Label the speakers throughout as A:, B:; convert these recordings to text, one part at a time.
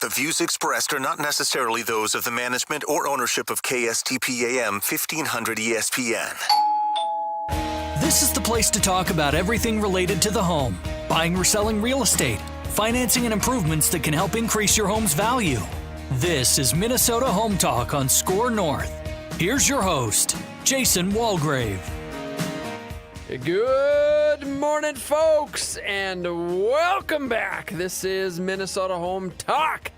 A: The views expressed are not necessarily those of the management or ownership of KSTP-AM 1500 ESPN.
B: This is the place to talk about everything related to the home. Buying or selling real estate, financing and improvements that can help increase your home's value. This is Minnesota Home Talk on Score North. Here's your host, Jason Walgrave.
C: Good morning, folks, and welcome back. This is Minnesota Home Talk,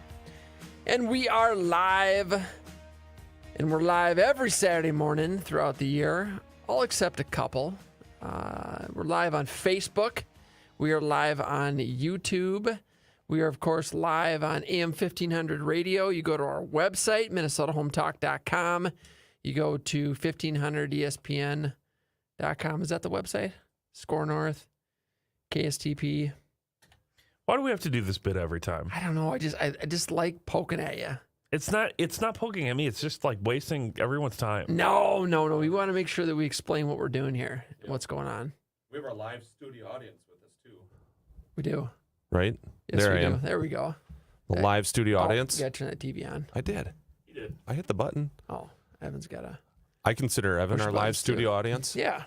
C: and we are live, and we're live every Saturday morning throughout the year, all except a couple. We're live on Facebook. We are live on YouTube. We are, of course, live on AM 1500 radio. You go to our website, minnesotahometalk.com. You go to 1500ESPN.com. Is that the website? Score North, KSTP.
D: Why do we have to do this bit every time?
C: I don't know. I just like poking at you.
D: It's not poking at me. It's just like wasting everyone's time.
C: No. We want to make sure that we explain what we're doing here, what's going on.
E: We have our live studio audience with us, too.
C: We do.
F: Right?
C: Yes,
F: there
C: we
F: I
C: do.
F: am.
C: There we go.
F: The live studio audience.
C: You got to turn that TV on.
F: I did.
D: You did.
F: I hit the button.
C: Oh, Evan's got to.
F: I consider Evan
C: Push
F: our
C: buttons,
F: live studio
C: too.
F: audience.
C: Yeah.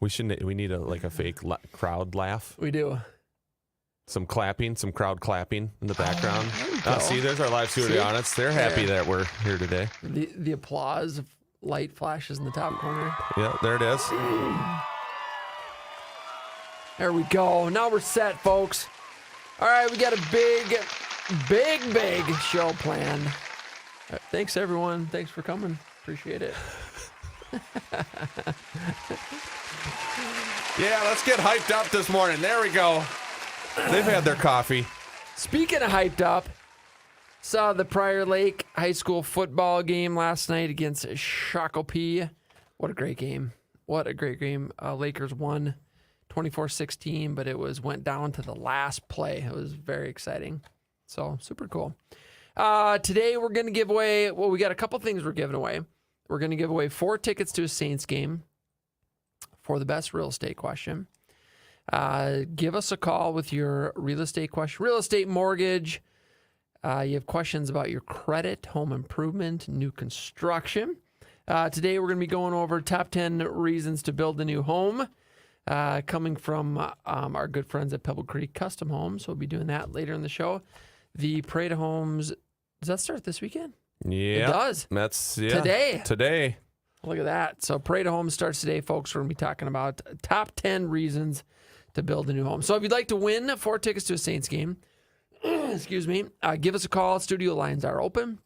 F: We need a fake crowd laugh.
C: We do.
F: Some clapping, some crowd clapping in the background.
C: There we go.
F: See, there's our live studio audience. They're happy that we're here today.
C: The applause light flashes in the top corner.
F: Yeah, there it is.
C: There we go. Now we're set, folks. All right, we got a big show planned. Thanks, everyone. Thanks for coming. Appreciate it.
F: Yeah, let's get hyped up this morning. There we go. They've had their coffee.
C: Speaking of hyped up, saw the Prior Lake High School football game last night against Shakopee. What a great game. What a great game. Lakers won 24-16, but it went down to the last play. It was very exciting. So, super cool. Today, we're going to give away, we got a couple things we're giving away. We're going to give away 4 tickets to a Saints game for the best real estate question. Give us a call with your real estate question, real estate mortgage. You have questions about your credit, home improvement, new construction. Today, we're going to be going over top 10 reasons to build a new home. Coming from our good friends at Pebble Creek Custom Homes. We'll be doing that later in the show. The Parade of Homes, does that start this weekend?
F: Yeah.
C: It does.
F: That's
C: Today. Look at that. So Parade of Homes starts today, folks. We're going to be talking about top 10 reasons to build a new home. So if you'd like to win 4 tickets to a Saints game, excuse me, give us a call. Studio lines are open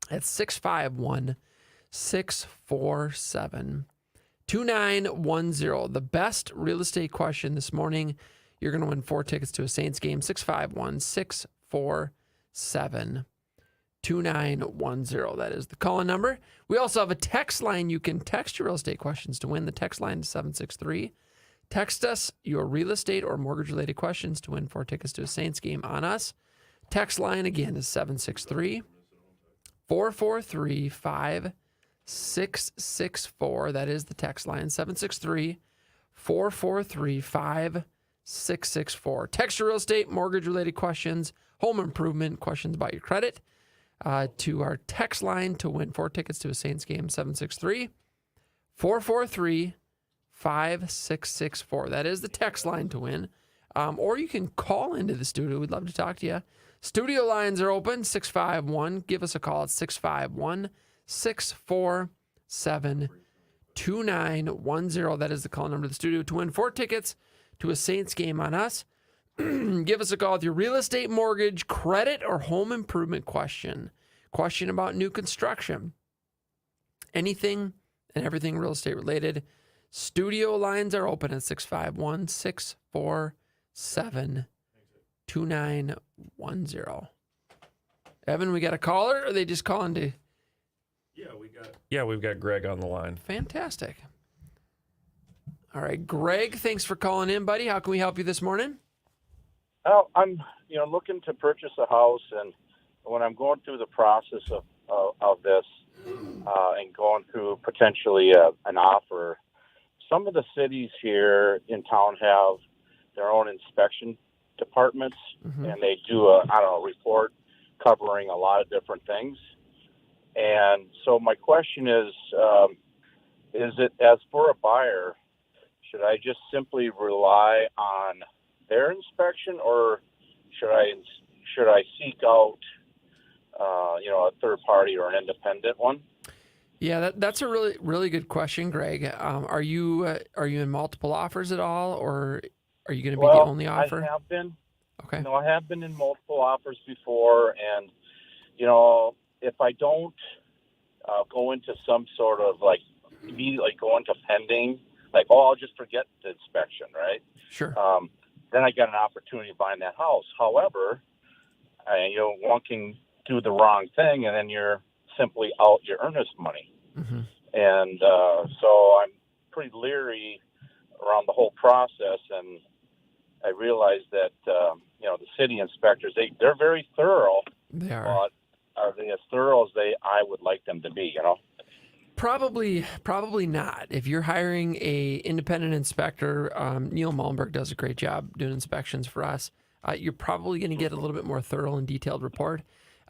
C: at 651-647-2910. The best real estate question this morning. You're going to win 4 tickets to a Saints game. 651-647-2910. That is the call-in number. We also have a text line. You can text your real estate questions to win. The text line is 763. Text us your real estate or mortgage-related questions to win 4 tickets to a Saints game on us. Text line again is 763-443-5664. That is the text line, 763-443-5664. Text your real estate, mortgage-related questions, home improvement, questions about your credit to our text line to win 4 tickets to a Saints game, 763-443-5664. That is the text line to win. Or you can call into the studio. We'd love to talk to you. Studio lines are open, 651. Give us a call at 651-647-2910. That is the call number to the studio to win 4 tickets to a Saints game on us. Give us a call with your real estate, mortgage, credit, or home improvement question. Question about new construction. Anything and everything real estate related. Studio lines are open at 651-647-2910. Evan, we got a caller, or are they just calling to?
D: We've got Greg on the line.
C: Fantastic. All right, Greg, thanks for calling in, buddy. How can we help you this morning?
E: Well, I'm looking to purchase a house, and when I'm going through the process of this and going through potentially an offer, some of the cities here in town have their own inspection departments,
C: Mm-hmm.
E: and they do a report covering a lot of different things. And so my question is it, as for a buyer, should I just simply rely on their inspection, or should I seek out a third party or an independent one?
C: Yeah, that's a really good question, Greg. Are you in multiple offers at all, or are you going to be the only offer?
E: I have been.
C: Okay.
E: I have been in multiple offers before, and if I don't go into some sort of immediately go into pending, I'll just forget the inspection, right?
C: Sure.
E: Then I got an opportunity of buying that house. However, one can do the wrong thing, and then you're simply out your earnest money.
C: Mm-hmm.
E: And so I'm pretty leery around the whole process, and I realize that the city inspectors, they're very thorough.
C: They are.
E: But are they as thorough as I would like them to be?
C: Probably not. If you're hiring a independent inspector, Neil Mullenberg does a great job doing inspections for us. You're probably going to get a little bit more thorough and detailed report.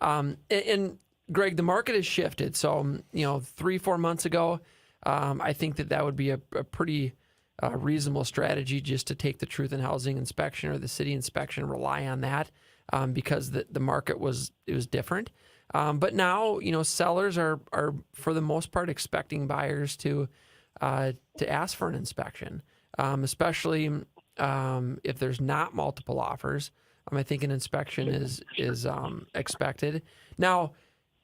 C: And Greg, the market has shifted. So 3-4 months ago, I think that would be a pretty reasonable strategy just to take the truth in housing inspection or the city inspection, rely on that because the market was different. But now, sellers are for the most part expecting buyers to ask for an inspection, especially if there's not multiple offers. I think an inspection is expected. Now,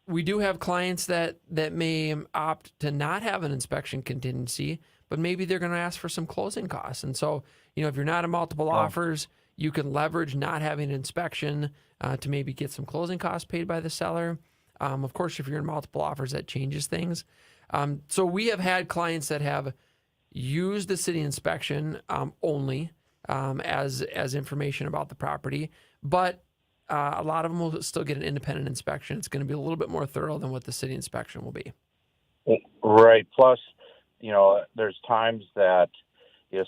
C: we do have clients that may opt to not have an inspection contingency, but maybe they're going to ask for some closing costs. And so, if you're not in multiple offers, you can leverage not having an inspection to maybe get some closing costs paid by the seller. Of course, if you're in multiple offers, that changes things. So we have had clients that have used the city inspection only as information about the property, but a lot of them will still get an independent inspection. It's going to be a little bit more thorough than what the city inspection will be.
E: Right. Plus, there's times that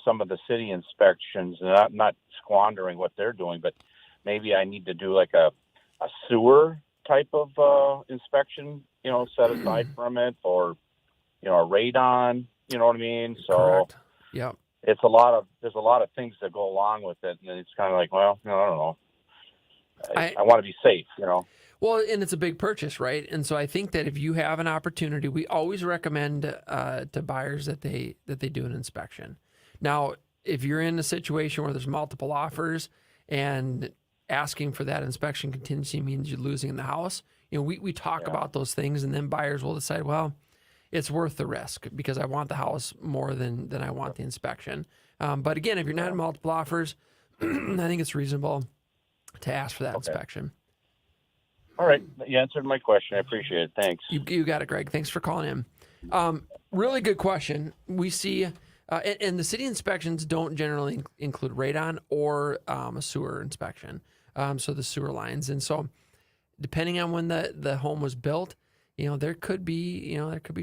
E: some of the city inspections, not squandering what they're doing, but maybe I need to do like a sewer type of inspection, set aside from it, or a radon. You know what I mean? So,
C: correct. Yep.
E: There's a lot of things that go along with it, and it's kind of like, well, I don't know. I want to be safe,
C: Well, and it's a big purchase, right? And so I think that if you have an opportunity, we always recommend to buyers that they do an inspection. Now, if you're in a situation where there's multiple offers and asking for that inspection contingency means you're losing the house, we talk about those things, and then buyers will decide, well, it's worth the risk because I want the house more than I want the inspection. But again, if you're not in multiple offers, I think it's reasonable to ask for that inspection.
E: All right. You answered my question. I appreciate it. Thanks.
C: You got it, Greg. Thanks for calling in. Really good question. We see, and the city inspections don't generally include radon or a sewer inspection, so the sewer lines. And so depending on when the home was built, there could be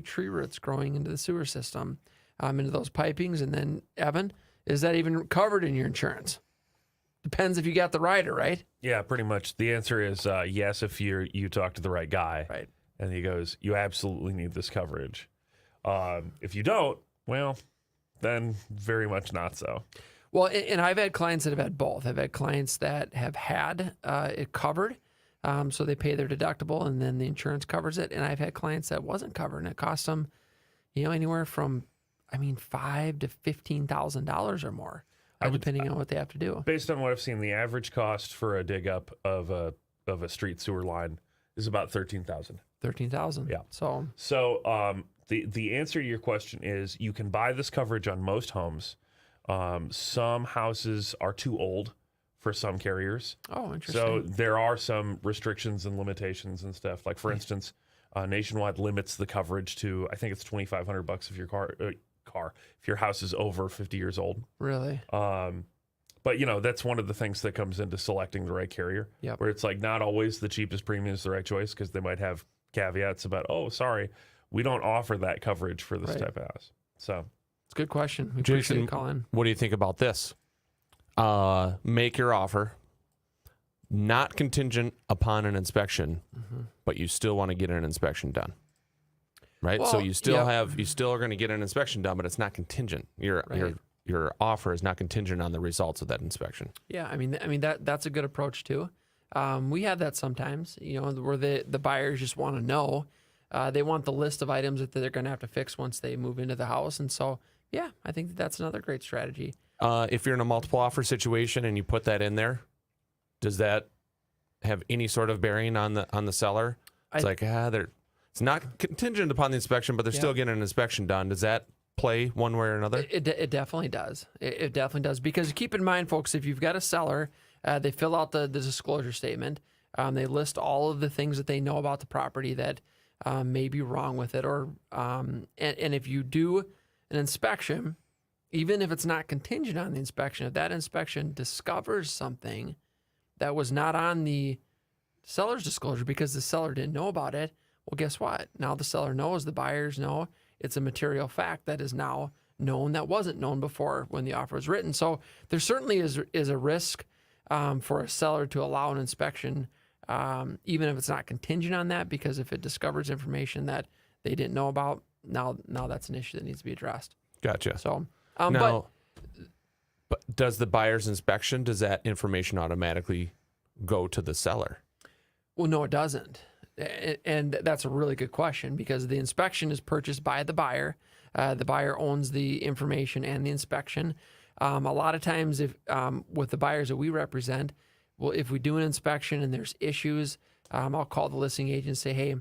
C: tree roots growing into the sewer system, into those pipings. And then, Evan, is that even covered in your insurance? Depends if you got the rider, right?
D: Yeah, pretty much. The answer is yes if you talk to the right guy.
C: Right.
D: And he goes, you absolutely need this coverage. If you don't, well, then very much not so.
C: Well, and I've had clients that have had both. I've had clients that have had it covered, so they pay their deductible and then the insurance covers it. And I've had clients that wasn't covered and it cost them, anywhere from, $5,000 to $15,000 or more. Depending on what they have to do.
D: Based on what I've seen, the average cost for a dig up of a street sewer line is about $13,000.
C: $13,000.
D: Yeah. So the answer to your question is you can buy this coverage on most homes. Some houses are too old for some carriers.
C: Oh, interesting.
D: So there are some restrictions and limitations and stuff. Like for instance, Nationwide limits the coverage to I think it's $2,500 if your car if your house is over 50 years old.
C: Really?
D: But that's one of the things that comes into selecting the right carrier.
C: Yep.
D: Where it's like not always the cheapest premium is the right choice because they might have caveats about, oh, sorry, we don't offer that coverage for this type of house. So
C: it's a good question. We
F: Jason,
C: appreciate you calling.
F: what do you think about this? make your offer, not contingent upon an inspection, but you still want to get an inspection done. Right? So
C: Well,
F: you still are going to get an inspection done, but it's not contingent. Your offer is not contingent on the results of that inspection.
C: Yeah, I mean that's a good approach too. We have that sometimes, where the buyers just want to know. They want the list of items that they're going to have to fix once they move into the house, and so yeah, I think that's another great strategy.
F: If you're in a multiple offer situation and you put that in there, does that have any sort of bearing on the seller? It's it's not contingent upon the inspection, but they're still getting an inspection done. Does that play one way or another?
C: It definitely does. It definitely does, because keep in mind, folks, if you've got a seller, they fill out the disclosure statement. They list all of the things that they know about the property that may be wrong with it, or and if you do an inspection, even if it's not contingent on the inspection, if that inspection discovers something that was not on the seller's disclosure because the seller didn't know about it, well, guess what? Now the seller knows, the buyers know. It's a material fact that is now known that wasn't known before when the offer was written. So there certainly is a risk for a seller to allow an inspection, even if it's not contingent on that, because if it discovers information that they didn't know about, now that's an issue that needs to be addressed.
F: Gotcha.
C: So
F: but does the buyer's inspection, does that information automatically go to the seller?
C: Well, no, it doesn't. And that's a really good question, because the inspection is purchased by the buyer. The buyer owns the information and the inspection. A lot of times, if with the buyers that we represent, well, if we do an inspection and there's issues, I'll call the listing agent and say, hey,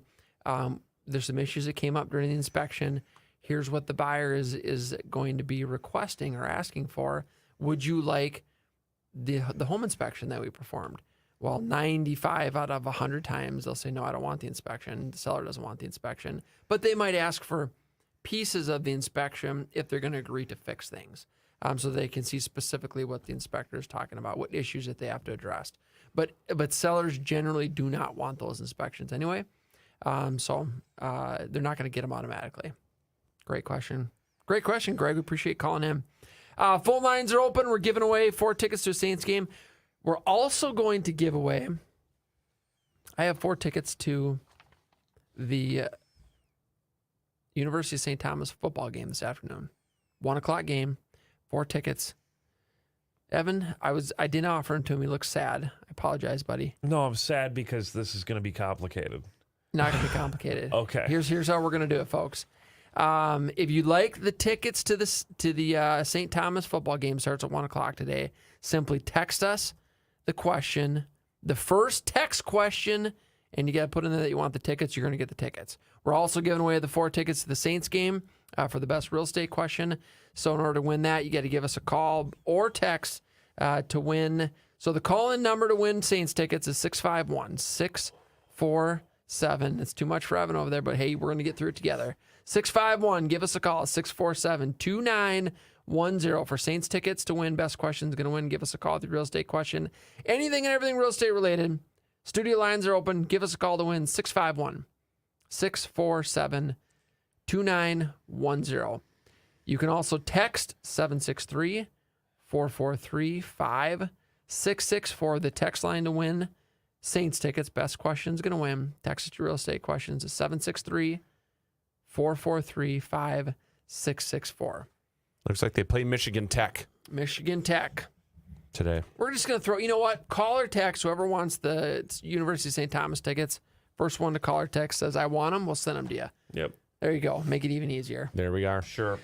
C: there's some issues that came up during the inspection. Here's what the buyer is going to be requesting or asking for. Would you like the home inspection that we performed? Well, 95 out of 100 times, they'll say, no, I don't want the inspection. The seller doesn't want the inspection. But they might ask for pieces of the inspection if they're going to agree to fix things, so they can see specifically what the inspector is talking about, what issues that they have to address. But sellers generally do not want those inspections anyway, so they're not going to get them automatically. Great question. Great question, Greg. We appreciate calling in. Phone lines are open. We're giving away 4 tickets to a Saints game. We're also going to give away, I have 4 tickets to the University of St. Thomas football game this afternoon. 1 o'clock game, 4 tickets. Evan, I didn't offer him to him. He looks sad. I apologize, buddy.
D: No, I'm sad because this is going to be complicated.
C: Not going to be complicated.
D: Okay.
C: Here's how we're going to do it, folks. If you'd like the tickets to the St. Thomas football game, starts at 1 o'clock today, simply text us the question, the first text question, and you got to put in there that you want the tickets. You're going to get the tickets. We're also giving away the 4 tickets to the Saints game for the best real estate question. So in order to win that, you got to give us a call or text to win. So the call-in number to win Saints tickets is 651-647. It's too much for Evan over there, but hey, we're going to get through it together. 651, give us a call, 647-2910 for Saints tickets to win. Best question's going to win. Give us a call with the real estate question. Anything and everything real estate related. Studio lines are open. Give us a call to win. 651-647-2910. You can also text 763-443-5664 for the text line to win Saints tickets. Best question's going to win. Text to real estate questions is 763-443-5664.
F: Looks like they play Michigan Tech
C: today. We're just going to throw, you know what? Call or text, whoever wants the University of St. Thomas tickets. First one to call or text says, I want them. We'll send them to you.
D: Yep.
C: There you go. Make it even easier.
F: There we are.
D: Sure.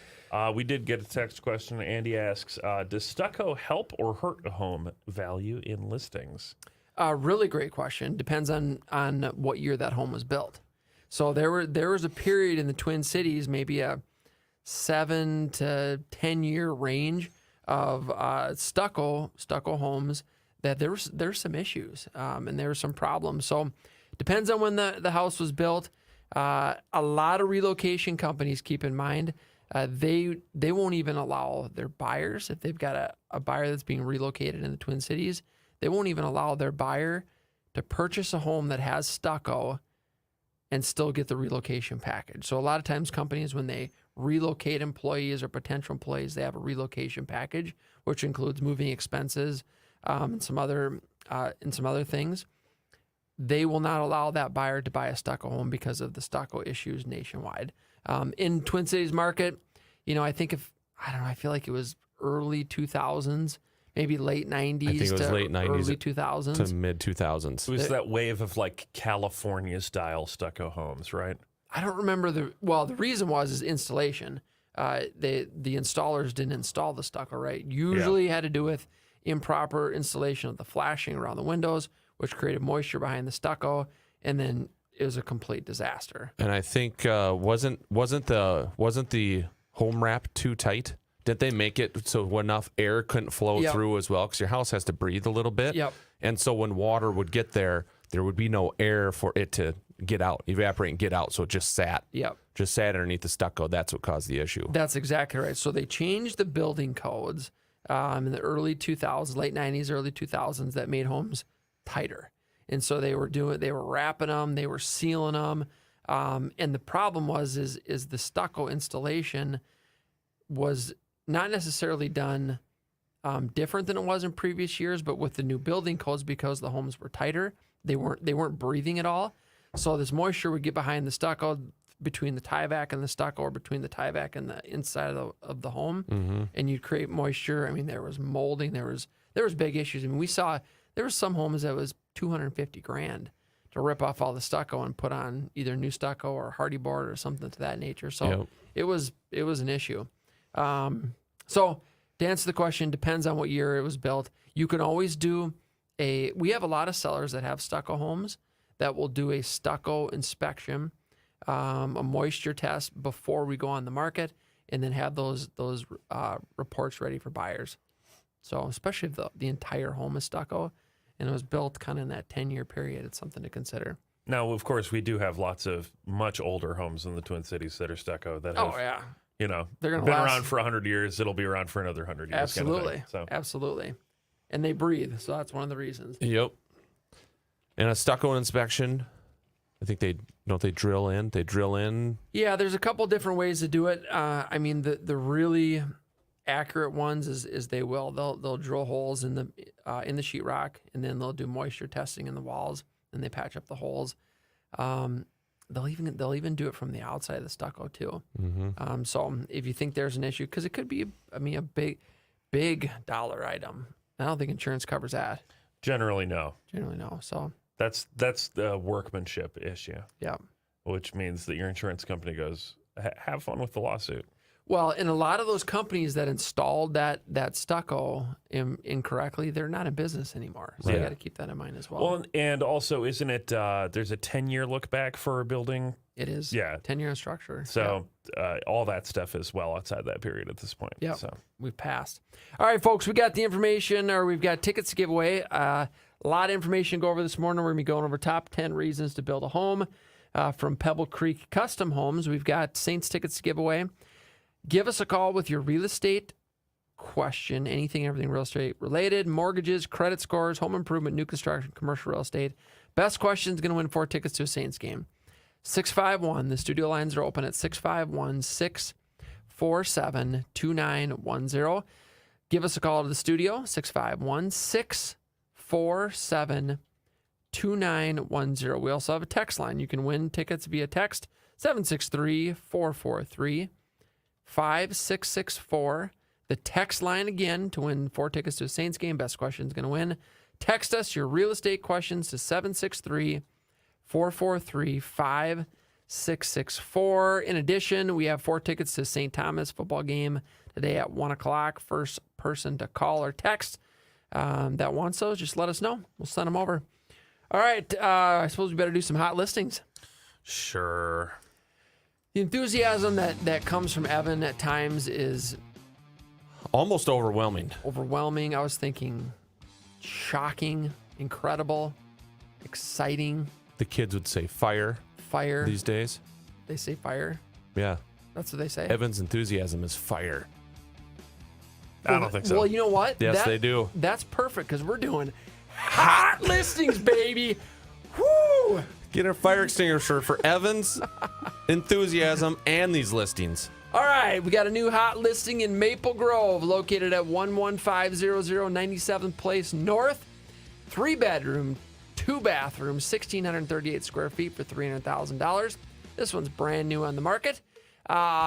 D: We did get a text question. Andy asks, does stucco help or hurt a home value in listings?
C: Really great question. Depends on what year that home was built. So there was a period in the Twin Cities, maybe a 7 to 10 year range of stucco homes that there's some issues and there were some problems. So depends on when the house was built. A lot of relocation companies, keep in mind, they won't even allow their buyers, if they've got a buyer that's being relocated in the Twin Cities, they won't even allow their buyer to purchase a home that has stucco and still get the relocation package. So a lot of times companies, when they relocate employees or potential employees, they have a relocation package, which includes moving expenses and some other things. They will not allow that buyer to buy a stucco home because of the stucco issues nationwide. In Twin Cities market, I feel like it was early 2000s, maybe late 90s.
F: I think it was
C: to
F: late 90s
C: early 2000s
F: to mid 2000s.
D: It was that wave of like California style stucco homes, right?
C: I don't remember the reason was installation. The installers didn't install the stucco right. Usually had to do with improper installation of the flashing around the windows, which created moisture behind the stucco, and then it was a complete disaster.
F: And I think wasn't the home wrap too tight? Did they make it so enough air couldn't flow through as well? Because your house has to breathe a little bit.
C: Yep.
F: And so when water would get there would be no air for it to get out, evaporate and get out. So it just sat.
C: Yep.
F: Just sat underneath the stucco. That's what caused the issue.
C: That's exactly right. So they changed the building codes in the early 2000s, late 90s, early 2000s that made homes tighter. And so they were wrapping them, they were sealing them. And the problem was the stucco installation was not necessarily done different than it was in previous years, but with the new building codes, because the homes were tighter, they weren't breathing at all. So this moisture would get behind the stucco, between the tie vac and the stucco, or between the tie vac and the inside of the home, and you'd create moisture. I mean, there was molding, there was big issues. I mean, we saw there were some homes that was $250,000 to rip off all the stucco and put on either new stucco or hardy board or something to that nature. So it was an issue. So to answer the question, depends on what year it was built. You can always do we have a lot of sellers that have stucco homes that will do a stucco inspection, a moisture test before we go on the market, and then have those reports ready for buyers. So especially if the entire home is stucco and it was built kind of in that 10-year period, it's something to consider.
D: Now, of course, we do have lots of much older homes in the Twin Cities that are stucco that have,
C: they're gonna
D: been
C: last
D: around for 100 years. It'll be around for another 100 years.
C: Absolutely.
D: Kind of thing, so.
C: Absolutely. And they breathe, so that's one of the reasons.
F: Yep. And a stucco inspection, I think they drill in. They drill in.
C: Yeah, there's a couple different ways to do it. I mean, the really accurate ones is they'll drill holes in the sheetrock, and then they'll do moisture testing in the walls, and they patch up the holes. They'll even do it from the outside of the stucco too.
F: Mm-hmm.
C: So if you think there's an issue, because it could be a big dollar item, I don't think insurance covers that.
D: Generally, no.
C: So
D: That's the workmanship issue.
C: Yeah.
D: Which means that your insurance company goes, have fun with the lawsuit.
C: Well, and a lot of those companies that installed that stucco incorrectly, they're not in business anymore. So you got to keep that in mind as well.
D: Well, and also, isn't it, there's a 10-year look back for a building?
C: It is.
D: Yeah.
C: 10-year structure.
D: So all that stuff is well outside that period at this point.
C: Yeah.
D: So.
C: We've passed. All right, folks, we got the information, or we've got tickets to give away. A lot of information to go over this morning. We're going to be going over top 10 reasons to build a home from Pebble Creek Custom Homes. We've got Saints tickets to give away. Give us a call with your real estate question, anything, everything real estate related, mortgages, credit scores, home improvement, new construction, commercial real estate. Best question is going to win 4 tickets to a Saints game. 651, the studio lines are open at 651-647-2910. Give us a call to the studio, 651-647-2910. We also have a text line. You can win tickets via text, 763-443-5664. The text line again to win 4 tickets to a Saints game. Best question is going to win. Text us your real estate questions to 763-443-5664. In addition, we have 4 tickets to St. Thomas football game today at 1 o'clock. First person to call or text that wants those, just let us know. We'll send them over. All right. I suppose we better do some hot listings.
D: Sure.
C: The enthusiasm that comes from Evan at times is
F: almost overwhelming.
C: I was thinking shocking, incredible, exciting.
F: The kids would say fire these days.
C: They say fire.
F: Yeah.
C: That's what they say.
F: Evan's enthusiasm is fire.
D: I don't think so.
C: Well, you know what?
F: Yes, they do.
C: That's perfect because we're doing hot listings, baby. Woo!
F: Get a fire extinguisher for Evan's enthusiasm and these listings.
C: All right, we got a new hot listing in Maple Grove, located at 11500 97th Place North. 3-bedroom, 2-bathroom, 1,638 square feet for $300,000. This one's brand new on the market.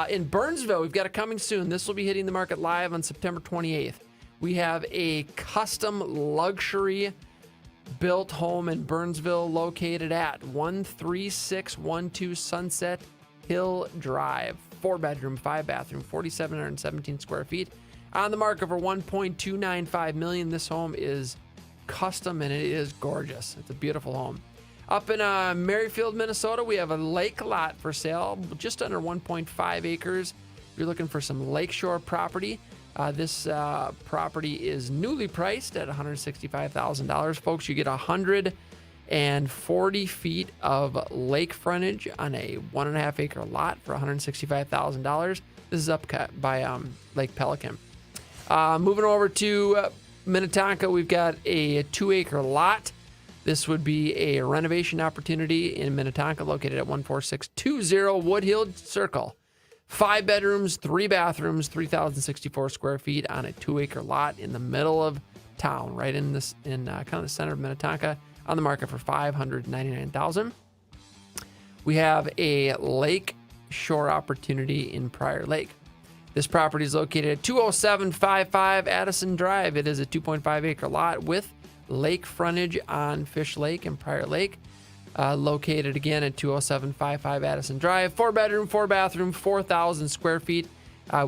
C: In Burnsville, we've got it coming soon. This will be hitting the market live on September 28th. We have a custom luxury built home in Burnsville located at 13612 Sunset Hill Drive. 4-bedroom, 5-bathroom, 4,717 square feet. On the market for $1.295 million. This home is custom and it is gorgeous. It's a beautiful home. Up in Merrifield, Minnesota, we have a lake lot for sale, just under 1.5 acres. If you're looking for some lakeshore property, this property is newly priced at $165,000. Folks, you get 140 feet of lake frontage on a 1.5 acre lot for $165,000. This is up by Lake Pelican. Moving over to Minnetonka, we've got a 2-acre lot. This would be a renovation opportunity in Minnetonka, located at 14620 Woodhill Circle. 5 bedrooms, 3 bathrooms, 3,064 square feet on a 2-acre lot in the middle of town, right in kind of the center of Minnetonka, on the market for $599,000. We have a lake shore opportunity in Prior Lake. This property is located at 20755 Addison Drive. It is a 2.5 acre lot with lake frontage on Fish Lake and Prior Lake. Located again at 20755 Addison Drive. 4-bedroom, 4-bathroom, 4,000 square feet.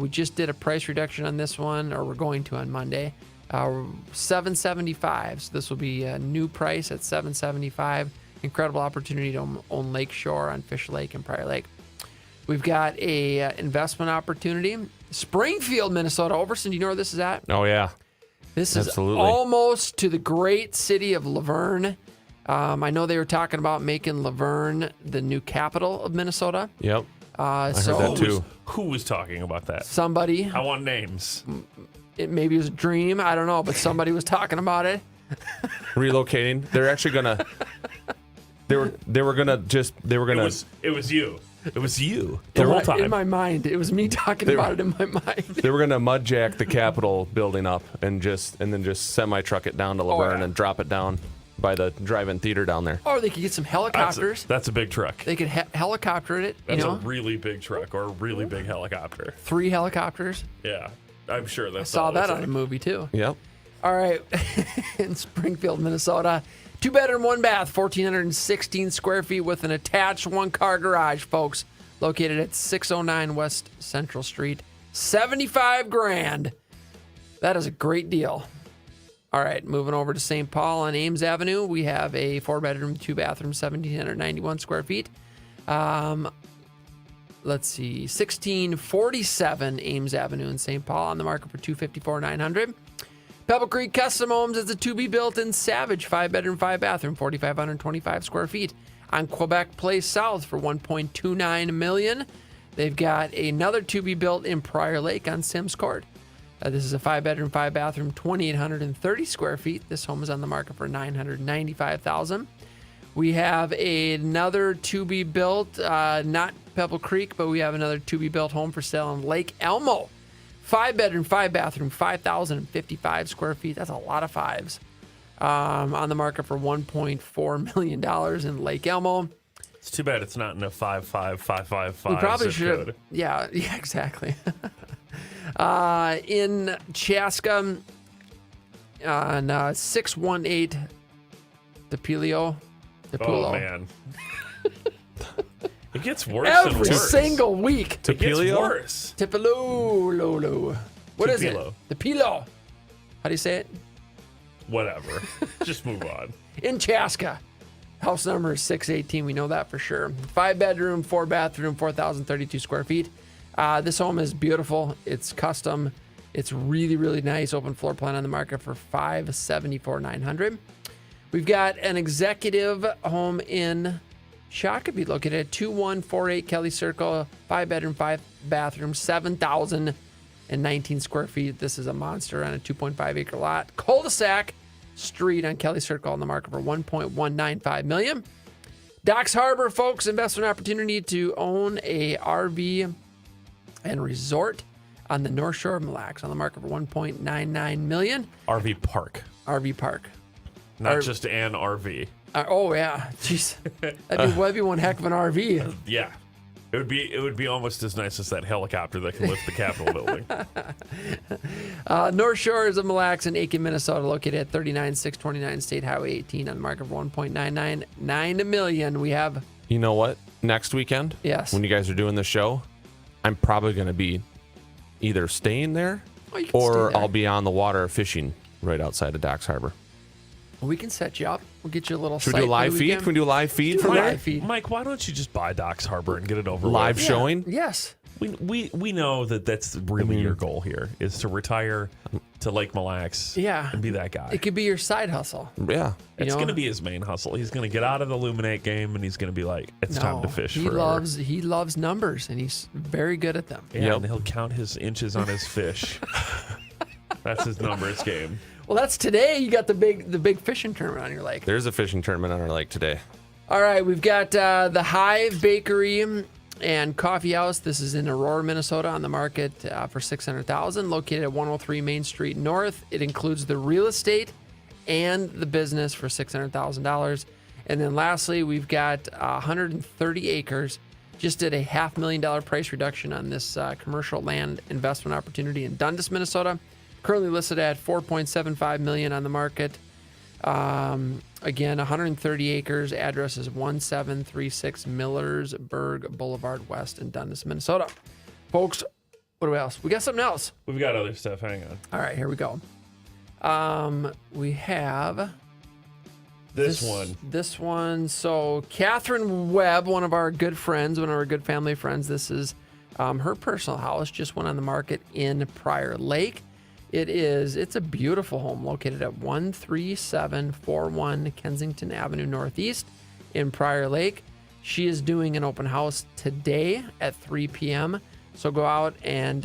C: We just did a price reduction on this one, or we're going to on Monday. $775. So this will be a new price at $775. Incredible opportunity to own lake shore on Fish Lake and Prior Lake. We've got a investment opportunity. Springfield, Minnesota. Ouverson, do you know where this is at?
F: Oh, yeah.
C: This
F: Absolutely.
C: is almost to the great city of Laverne. I know they were talking about making Laverne the new capital of Minnesota.
F: Yep. I heard
C: So
F: that too.
D: Who was talking about that?
C: somebody,
D: I want names.
C: maybe it was a dream, I don't know, but somebody was talking about it.
F: Relocating. They're actually gonna. They were gonna.
D: It was you. It was you the whole time.
C: In my mind, it was me talking about it in my mind.
F: They were gonna mudjack the Capitol building up and then just semi truck it down to Laverne and drop it down by the drive-in theater down there.
C: Or they could get some helicopters.
D: That's a big truck.
C: They could helicopter it.
D: That's
C: a
D: a really big truck or a really big helicopter.
C: 3 helicopters.
D: Yeah, I'm sure that's.
C: I saw that on a movie too.
F: Yep.
C: All right, in Springfield, Minnesota, 2-bedroom, 1-bath, 1,416 square feet with an attached 1-car garage, folks. Located at 609 West Central Street, $75,000. That is a great deal. All right, moving over to St. Paul on Ames Avenue, we have a 4-bedroom, 2-bathroom, 1,791 square feet. Let's see, 1647 Ames Avenue in St. Paul, on the market for $254,900. Pebble Creek Custom Homes is a to-be-built in Savage, 5-bedroom, 5-bathroom, 4,525 square feet on Quebec Place South for $1.29 million. They've got another to-be-built in Prior Lake on Sims Court. This is a 5-bedroom, 5-bathroom, 2,830 square feet. This home is on the market for $995,000. We have another to-be-built, not Pebble Creek, but we have another to-be-built home for sale in Lake Elmo. 5-bedroom, 5-bathroom, 5,055 square feet. That's a lot of fives. On the market for $1.4 million in Lake Elmo.
D: It's too bad it's not in a 55555.
C: We probably
D: zip
C: should
D: code.
C: have. Yeah, exactly. In Chaska, on 618 DePilio.
D: Oh, man. It gets worse and
C: Every
D: worse.
C: single week.
D: It gets worse.
C: Tipilo. What is it?
D: Tupelo.
C: DePilo. How do you say it?
D: Whatever. Just move on.
C: In Chaska. House number is 618. We know that for sure. 5-bedroom, 4-bathroom, 4,032 square feet. This home is beautiful. It's custom. It's really, really nice. Open floor plan on the market for $574,900. We've got an executive home in Shakopee located at 2148 Kelly Circle. 5-bedroom, 5-bathroom, 7,019 square feet. This is a monster on a 2.5 acre lot. Cul-de-sac street on Kelly Circle on the market for $1.195 million. Docks Harbor, folks, investment opportunity to own a RV and resort on the North Shore of Mille Lacs, on the market for $1.99 million.
D: RV park,
C: RV park.
D: not just an RV.
C: Oh yeah, jeez, that'd be one heck of an RV.
D: Yeah, it would be almost as nice as that helicopter that can lift the Capitol building.
C: North Shores of Mille Lacs in Aiken, Minnesota, located at 39629 State Highway 18, on the market for $1.999 million. We have.
F: You know what? Next weekend,
C: Yes.
F: when you guys are doing the show, I'm probably going to be either staying there
C: Oh, you can stay
F: or
C: there.
F: I'll be on the water fishing right outside of Docks Harbor.
C: We can set you up. We'll get you a little.
F: Should
C: site
F: we do a
C: for
F: live
C: the
F: feed?
C: weekend.
F: Can we do a live feed from
C: live
F: there?
C: feed.
D: Mike, why don't you just buy Docks Harbor and get it over
F: Live
D: with?
F: showing?
C: Yes.
D: We know that's really your goal here is to retire to Lake Mille Lacs
C: Yeah.
D: and be that guy.
C: It could be your side hustle.
F: Yeah.
D: It's
C: know?
D: going to be his main hustle. He's going to get out of the Luminate game and he's going to be like, it's time to fish
C: He
D: forever.
C: loves numbers, and he's very good at them.
D: Yeah,
F: Yep.
D: and he'll count his inches on his fish. That's his numbers game.
C: Well, that's today. You got the big fishing tournament on your lake.
F: There's a fishing tournament on our lake today.
C: All right, we've got the Hive Bakery and Coffee House. This is in Aurora, Minnesota, on the market for $600,000, located at 103 Main Street North. It includes the real estate and the business for $600,000. And then lastly, we've got 130 acres. Just did a $500,000 price reduction on this commercial land investment opportunity in Dundas, Minnesota. Currently listed at $4.75 million on the market. Again, 130 acres. Address is 1736 Millersburg Boulevard West in Dundas, Minnesota. Folks, what else? We got something else.
D: We've got other stuff. Hang on.
C: All right, here we go. We have
D: This one.
C: This one. So Catherine Webb, one of our good friends, one of our good family friends. This is her personal house. Just went on the market in Prior Lake. It's a beautiful home located at 13741 Kensington Avenue Northeast in Prior Lake. She is doing an open house today at 3 p.m. So go out and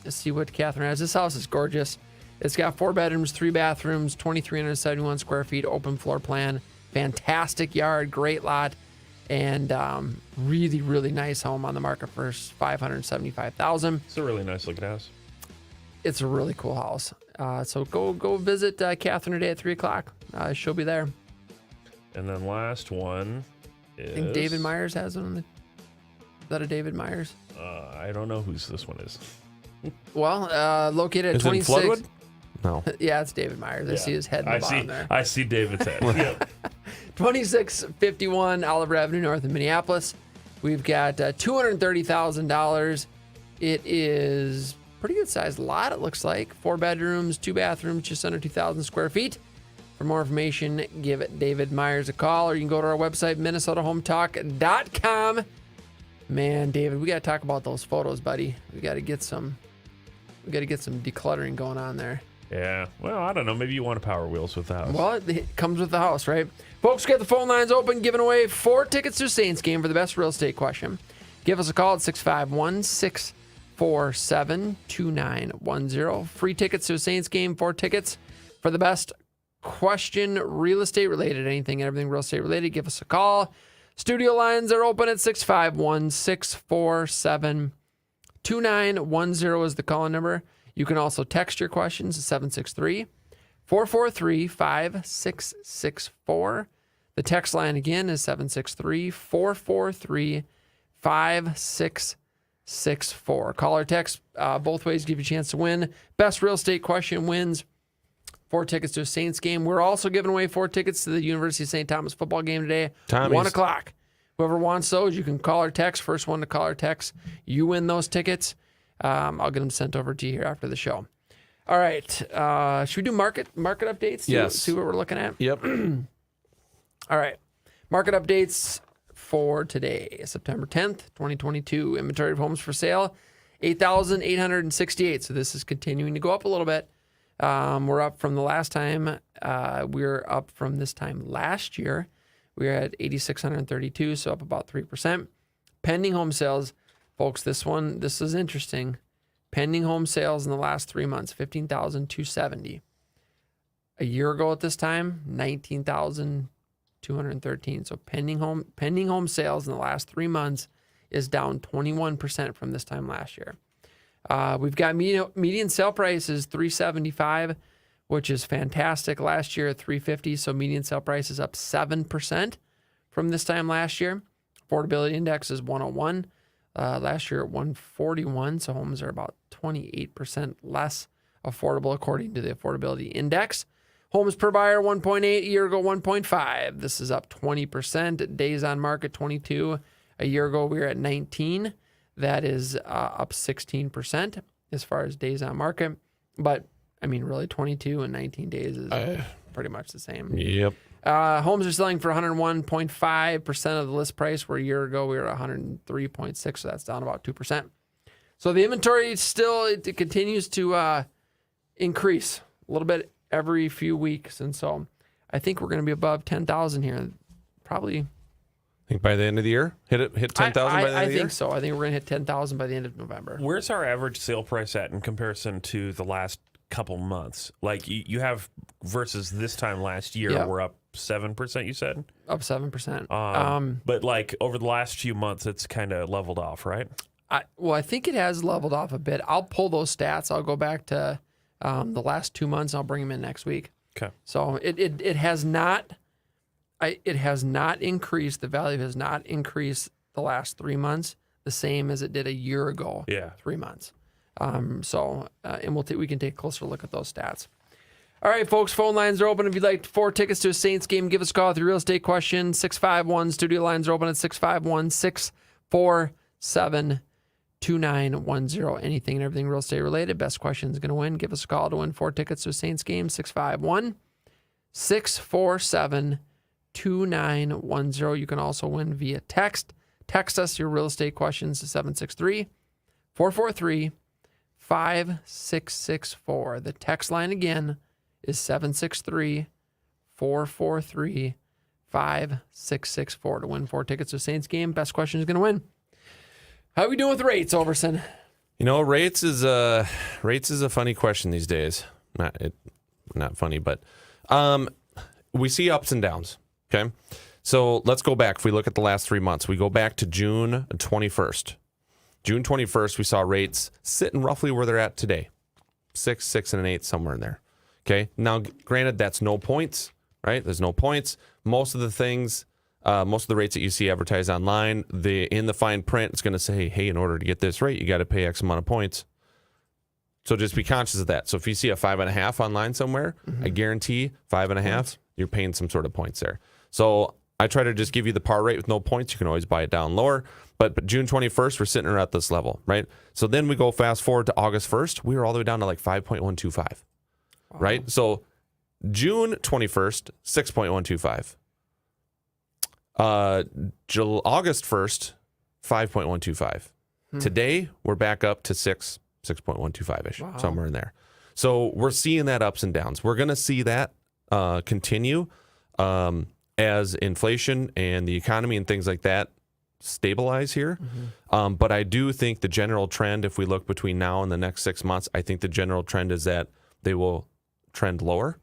C: see what Catherine has. This house is gorgeous. It's got 4 bedrooms, 3 bathrooms, 2,371 square feet, open floor plan, fantastic yard, great lot, and really, really nice home on the market for $575,000.
D: It's a really nice looking house.
C: It's a really cool house. So go visit Catherine today at 3 o'clock. She'll be there.
D: And then last one is.
C: I think David Myers has one. Is that a David Myers?
D: I don't know whose this one is.
C: Well, located at
F: Is it in
C: 26.
F: Floodwood? No.
C: Yeah, it's David Myers. I see his head in the bottom there.
D: I see David's head. Yep.
C: 2651 Oliver Avenue North in Minneapolis. We've got $230,000. It is pretty good sized lot, it looks like. 4 bedrooms, 2 bathrooms, just under 2,000 square feet. For more information, give David Myers a call, or you can go to our website, minnesotahometalk.com. Man, David, we got to talk about those photos, buddy. We got to get some decluttering going on there.
D: Yeah. Well, I don't know. Maybe you want to Power Wheels with the house.
C: Well, it comes with the house, right? Folks, we got the phone lines open, giving away 4 tickets to a Saints game for the best real estate question. Give us a call at 651-647-2910. Free tickets to a Saints game, 4 tickets for the best question, real estate related, anything and everything real estate related. Give us a call. Studio lines are open at 651-647-2910 is the call number. You can also text your questions at 763-443-5664. The text line again is 763-443-5664. Call or text both ways, give you a chance to win. Best real estate question wins 4 tickets to a Saints game. We're also giving away 4 tickets to the University of St. Thomas football game today.
F: Tommy's.
C: 1 o'clock. Whoever wants those, you can call or text. First one to call or text, you win those tickets. I'll get them sent over to you here after the show. All right. Should we do market updates?
F: Yes.
C: See what we're looking at?
F: Yep.
C: All right. Market updates for today, September 10th, 2022. Inventory of homes for sale, 8,868. So this is continuing to go up a little bit. We're up from the last time. We're up from this time last year. We were at 8,632, so up about 3%. Pending home sales, folks, this is interesting. Pending home sales in the last 3 months, 15,270. A year ago at this time, 19,213. So pending home sales in the last 3 months is down 21% from this time last year. We've got median sale price is $375, which is fantastic. Last year at $350, so median sale price is up 7% from this time last year. Affordability index is 101. Last year at 141, so homes are about 28% less affordable according to the affordability index. Homes per buyer 1.8, a year ago 1.5. This is up 20%. Days on market 22. A year ago we were at 19. That is up 16% as far as days on market. But I mean, really 22 and 19 days is pretty much the same.
F: Yep.
C: Homes are selling for 101.5% of the list price, where a year ago we were at 103.6, so that's down about 2%. So the inventory still, it continues to increase a little bit every few weeks, and so I think we're going to be above 10,000 here, probably.
F: I think by the end of the year, hit 10,000 by the end of the year?
C: I think so. I think we're going to hit 10,000 by the end of November.
D: Where's our average sale price at in comparison to the last couple months? Like you have versus this time last year, we're up 7%, you said?
C: Up 7%.
D: But like over the last few months, it's kind of leveled off, right?
C: I think it has leveled off a bit. I'll pull those stats. I'll go back to the last 2 months. I'll bring them in next week.
D: Okay.
C: So it has not increased. The value has not increased the last 3 months the same as it did a year ago.
D: Yeah.
C: 3 months. And we can take a closer look at those stats. All right, folks, phone lines are open. If you'd like 4 tickets to a Saints game, give us a call with your real estate question. 651. Studio lines are open at 651-647-2910. Anything and everything real estate related. Best question is going to win. Give us a call to win 4 tickets to a Saints game. 651-647-2910. You can also win via text. Text us your real estate questions to 763-443-5664. The text line again is 763-443-5664 to win 4 tickets to Saints game. Best question is going to win. How are we doing with rates, Ouverson?
F: You know, rates is a funny question these days. Not funny, but we see ups and downs. Okay, so let's go back. If we look at the last 3 months, we go back to June 21st. June 21st, we saw rates sitting roughly where they're at today, 6, 6 and an 8, somewhere in there. Okay, now granted, that's no points, right? There's no points. Most of the things, most of the rates that you see advertised online, in the fine print, it's going to say, hey, in order to get this rate, you got to pay X amount of points. So just be conscious of that. So if you see a 5.5 online somewhere, I guarantee 5.5, you're paying some sort of points there. So I try to just give you the par rate with no points. You can always buy it down lower. But June 21st, we're sitting around at this level, right? So then we go fast forward to August 1st. We were all the way down to like 5.125, right? So June 21st, 6.125. August 1st, 5.125. Today, we're back up to 6.125-ish, somewhere in there. So we're seeing that ups and downs. We're going to see that continue as inflation and the economy and things like that stabilize here. But I do think the general trend, if we look between now and the next 6 months, I think the general trend is that they will trend lower.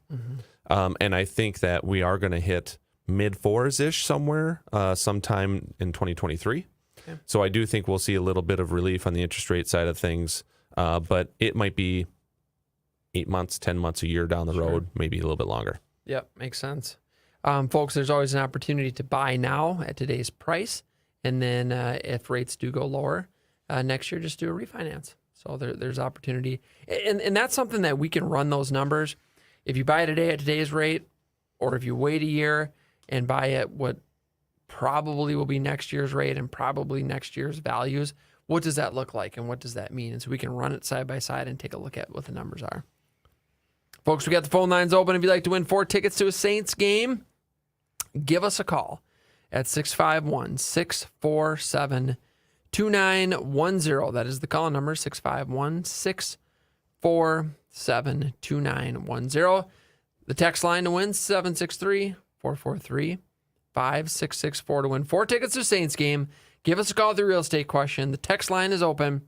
F: And I think that we are going to hit mid-4s-ish somewhere sometime in 2023. Okay. So I do think we'll see a little bit of relief on the interest rate side of things, but it might be 8 months, 10 months, a year down the road, maybe a little bit longer.
C: Yep, makes sense. Folks, there's always an opportunity to buy now at today's price, and then if rates do go lower next year, just do a refinance. So there's opportunity. And that's something that we can run those numbers. If you buy today at today's rate, or if you wait a year and buy at what probably will be next year's rate and probably next year's values, what does that look like and what does that mean? And so we can run it side by side and take a look at what the numbers are. Folks, we got the phone lines open. If you'd like to win 4 tickets to a Saints game, give us a call at 651-647-2910. That is the call number, 651-647-2910. The text line to win, 763-443-5664 to win 4 tickets to Saints game. Give us a call with the real estate question. The text line is open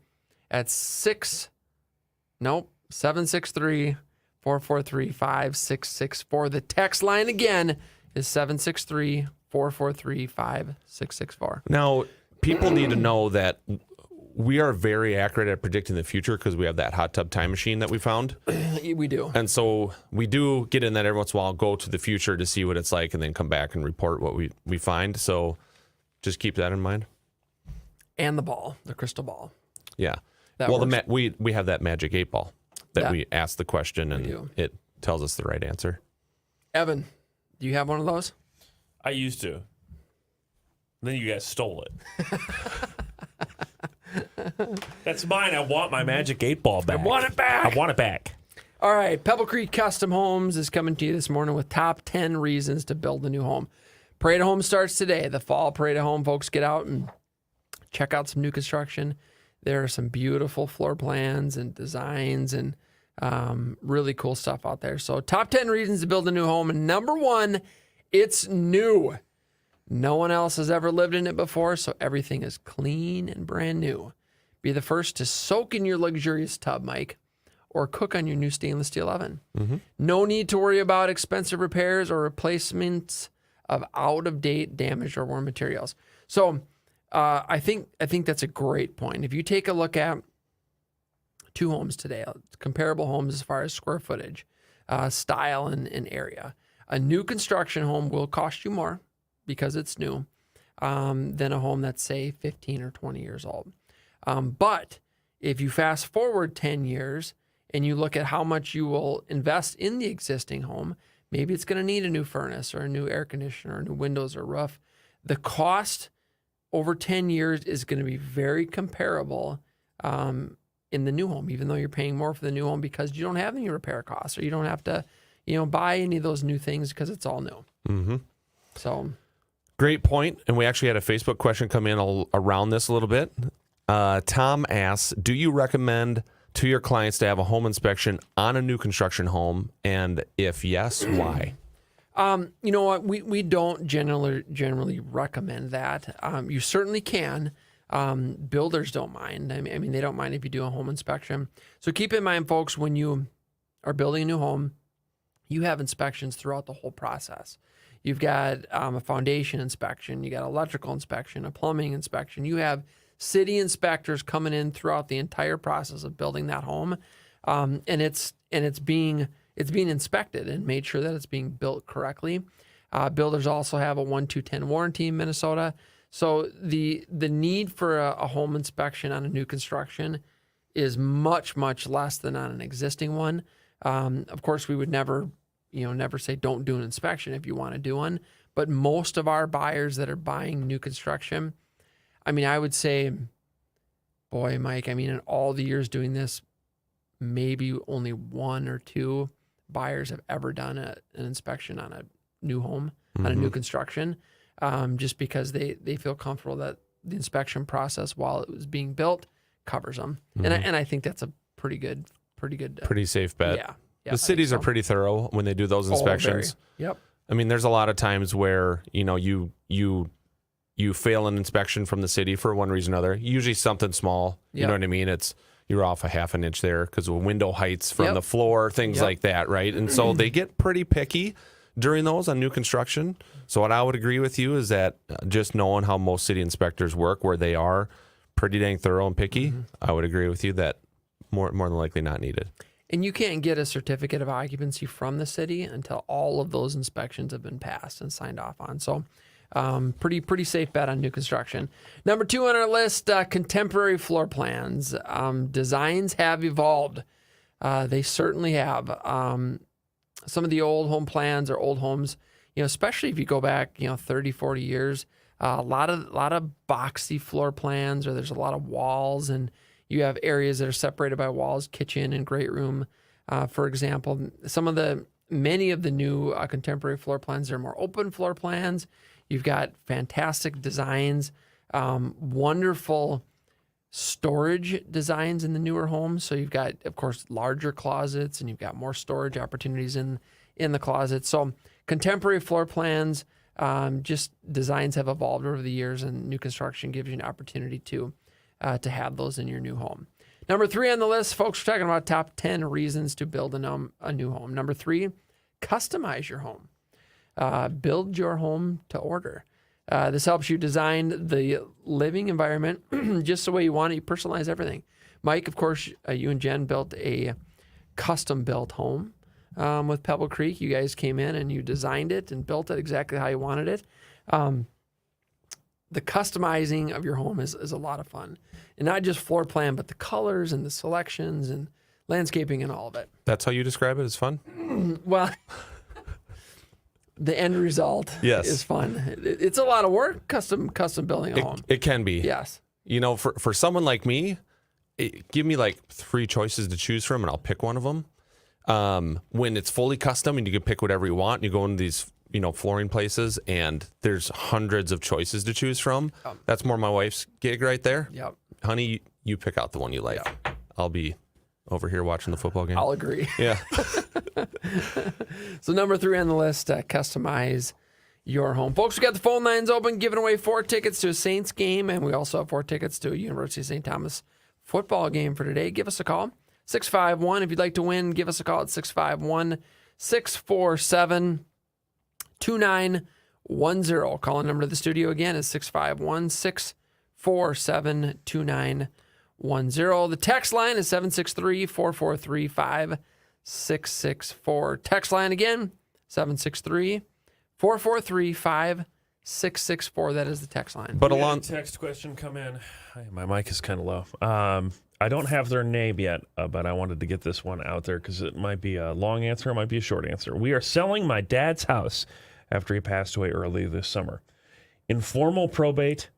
C: at 763-443-5664. The text line again is 763-443-5664.
F: Now, people need to know that we are very accurate at predicting the future because we have that hot tub time machine that we found.
C: We do.
F: And so we do get in that every once in a while, go to the future to see what it's like, and then come back and report what we find. So just keep that in mind.
C: And the crystal ball.
F: Yeah.
C: That
F: well,
C: works.
F: we have that magic 8 ball that we ask the question and it tells us the right answer.
C: Evan, do you have one of those?
D: I used to. Then you guys stole it. That's mine. I want my magic 8 ball back.
C: I want it back.
D: I want it back.
C: All right. Pebble Creek Custom Homes is coming to you this morning with top 10 reasons to build a new home. Parade of Home starts today. The fall Parade of Home, folks, get out and check out some new construction. There are some beautiful floor plans and designs and really cool stuff out there. So top 10 reasons to build a new home. And number 1, it's new. No one else has ever lived in it before, so everything is clean and brand new. Be the first to soak in your luxurious tub, Mike, or cook on your new stainless steel oven. Mm-hmm. No need to worry about expensive repairs or replacements of out-of-date, damaged, or worn materials. So I think that's a great point. If you take a look at 2 homes today, comparable homes as far as square footage, style, and area, a new construction home will cost you more because it's new, than a home that's, say, 15 or 20 years old. But if you fast forward 10 years and you look at how much you will invest in the existing home, maybe it's going to need a new furnace or a new air conditioner or new windows or roof. The cost over 10 years is going to be very comparable in the new home, even though you're paying more for the new home because you don't have any repair costs or you don't have to, buy any of those new things because it's all new. Mm-hmm. So...
F: Great point. And we actually had a Facebook question come in around this a little bit. Tom asks, do you recommend to your clients to have a home inspection on a new construction home? And if yes, why?
C: You know what? We don't generally recommend that. You certainly can. Builders don't mind. I mean, they don't mind if you do a home inspection. So keep in mind, folks, when you are building a new home, you have inspections throughout the whole process. You've got a foundation inspection, you got electrical inspection, a plumbing inspection. You have city inspectors coming in throughout the entire process of building that home, and it's being inspected and made sure that it's being built correctly. Builders also have a 1-2-10 warranty in Minnesota, so the need for a home inspection on a new construction is much less than on an existing one. Of course, we would never say don't do an inspection if you want to do one. But most of our buyers that are buying new construction, I mean, I would say, boy, Mike, I mean, in all the years doing this, maybe only 1 or 2 buyers have ever done an inspection on a new home, on a new construction, just because they feel comfortable that the inspection process while it was being built covers them. And I think that's a pretty
F: safe bet.
C: Yeah.
F: The cities are pretty thorough when they do those inspections.
C: Yep.
F: I mean, there's a lot of times where, you fail an inspection from the city for one reason or another. Usually something small. You know what I mean? You're off a half an inch there because of window heights from the floor, things like that, right? And so they get pretty picky during those on new construction. So what I would agree with you is that just knowing how most city inspectors work, where they are pretty dang thorough and picky, I would agree with you that more than likely not needed.
C: And you can't get a certificate of occupancy from the city until all of those inspections have been passed and signed off on. So pretty safe bet on new construction. Number 2 on our list, contemporary floor plans. Designs have evolved. They certainly have. Some of the old home plans or old homes, especially if you go back, 30, 40 years, a lot of boxy floor plans, or there's a lot of walls, and you have areas that are separated by walls, kitchen and great room. For example, many of the new contemporary floor plans are more open floor plans. You've got fantastic designs, wonderful storage designs in the newer homes. So you've got, of course, larger closets, and you've got more storage opportunities in the closets. So contemporary floor plans, just designs have evolved over the years, and new construction gives you an opportunity to have those in your new home. Number 3 on the list, folks, we're talking about top 10 reasons to build a new home. Number 3, customize your home. Build your home to order. This helps you design the living environment just the way you want it. You personalize everything. Mike, of course, you and Jen built a custom-built home with Pebble Creek. You guys came in and you designed it and built it exactly how you wanted it. The customizing of your home is a lot of fun. And not just floor plan, but the colors and the selections and landscaping and all of it.
F: That's how you describe it as fun?
C: Well, the end result is fun. It's a lot of work, custom building a home.
F: It can be.
C: Yes.
F: You know, for someone like me, give me like 3 choices to choose from, and I'll pick one of them. When it's fully custom and you can pick whatever you want, you go into these flooring places and there's hundreds of choices to choose from. That's more my wife's gig right there.
C: Yep.
F: Honey, you pick out the one you like. Yep. I'll be over here watching the football game.
C: I'll agree.
F: Yeah.
C: So number 3 on the list, customize your home. Folks, we got the phone lines open, giving away 4 tickets to a Saints game, and we also have 4 tickets to a University of St. Thomas football game for today. Give us a call. 651. If you'd like to win, give us a call at 651-647-2910. Calling number to the studio again is 651-647-2910. The text line is 763-443-5664. Text line again, 763-443-5664. That is the text line.
D: But along text question come in. My mic is kind of low. I don't have their name yet, but I wanted to get this one out there because it might be a long answer, it might be a short answer. We are selling my dad's house after he passed away early this summer. Informal probate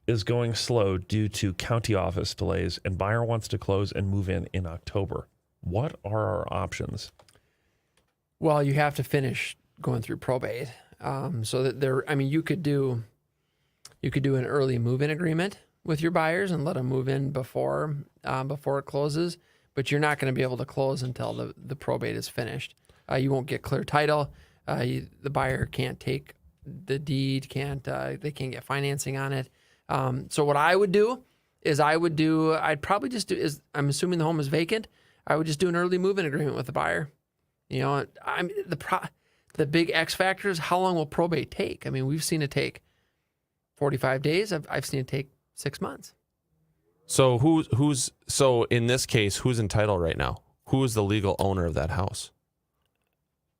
D: is going slow due to county office delays, and buyer wants to close and move in October. What are our options?
C: Well, you have to finish going through probate, so that you could do an early move-in agreement with your buyers and let them move in before it closes, but you're not going to be able to close until the probate is finished. You won't get clear title. The buyer can't take the deed, they can't get financing on it. So what I would do is I'd probably just do, I'm assuming the home is vacant, I would just do an early move-in agreement with the buyer. The big X factor is how long will probate take? I mean, we've seen it take 45 days. I've seen it take 6 months.
F: So so in this case, who's entitled right now? Who is the legal owner of that house?